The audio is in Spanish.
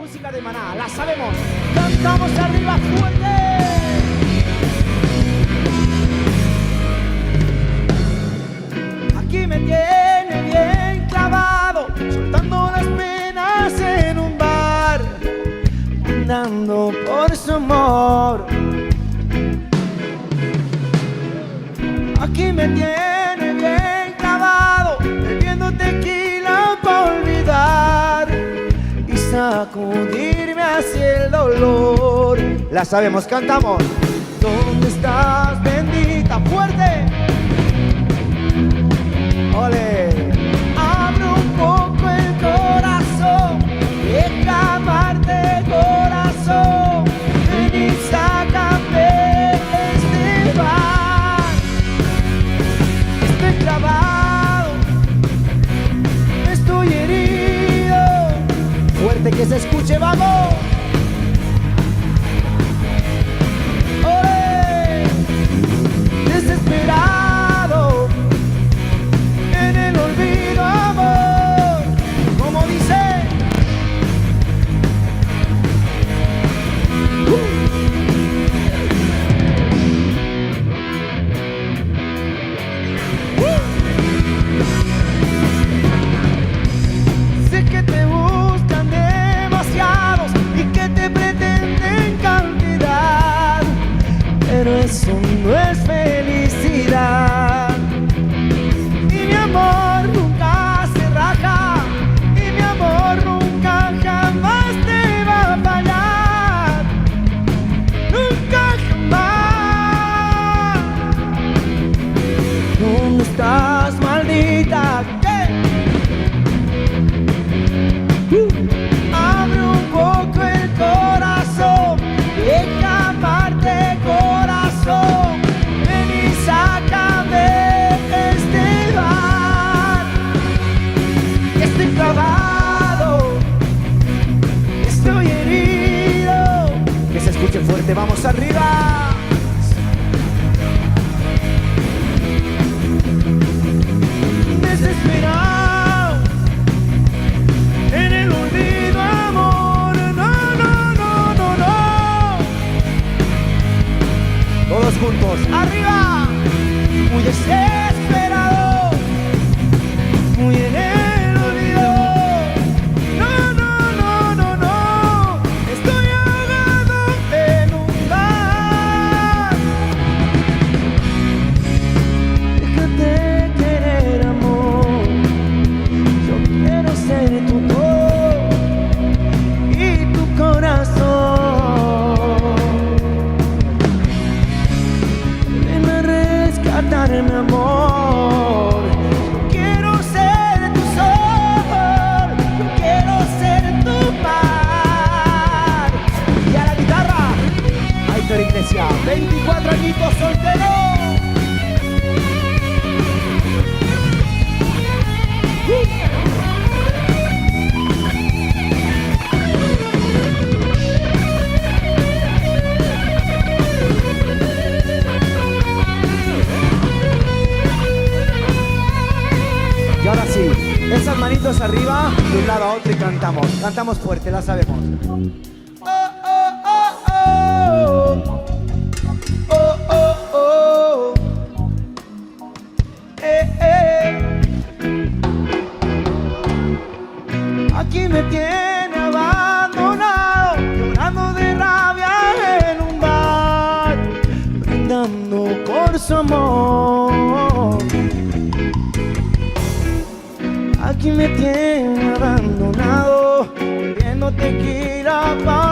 música de Maná, la sabemos. Cantamos arriba fuerte. Aquí me tiene bien clavado, soltando las penas en un bar, brindando por su amor. Aquí me tiene bien clavado, bebiendo tequila para olvidar y sacudirme hacia el dolor. La sabemos, cantamos. ¿Dónde estás, bendita, fuerte? ¡Ole! Abre un poco el corazón, deja amarte, corazón. Ven y sácame de este bar. Estoy clavado, estoy herido. Fuerte que se escuche, vamos. ¡Ole! Desesperado en el olvido, amor. Como dice. Sé que te buscan demasiados y que te pretenden cantidad, pero eso no es felicidad. Y mi amor nunca se raja, y mi amor nunca jamás te va a fallar. Nunca jamás. ¿Dónde estás, maldita? Abre un poco el corazón, deja amarte, corazón. Ven y sácame de este bar. Estoy clavado, estoy herido. Que se escuche fuerte, vamos arriba. Desesperado en el olvido, amor. No, no, no, no, no. Todos juntos, arriba. Muy desesperado, muy en el olvido. No, no, no, no, no. Estoy ahogado en un bar. Déjate querer, amor. Yo quiero ser tu voz y tu corazón. Ven a rescatarme, amor. Yo quiero ser tu sol, yo quiero ser tu mar. Y a la guitarra, Aitor Iglesias, 24 añitos soltero. Y ahora sí, esas manitos arriba, de un lado a otro y cantamos. Cantamos fuerte, la sabemos. Oh, oh, oh, oh. Oh, oh, oh. Aquí me tiene abandonado, llorando de rabia en un bar, brindando por su amor. Aquí me tiene abandonado, bebiendo tequila pa'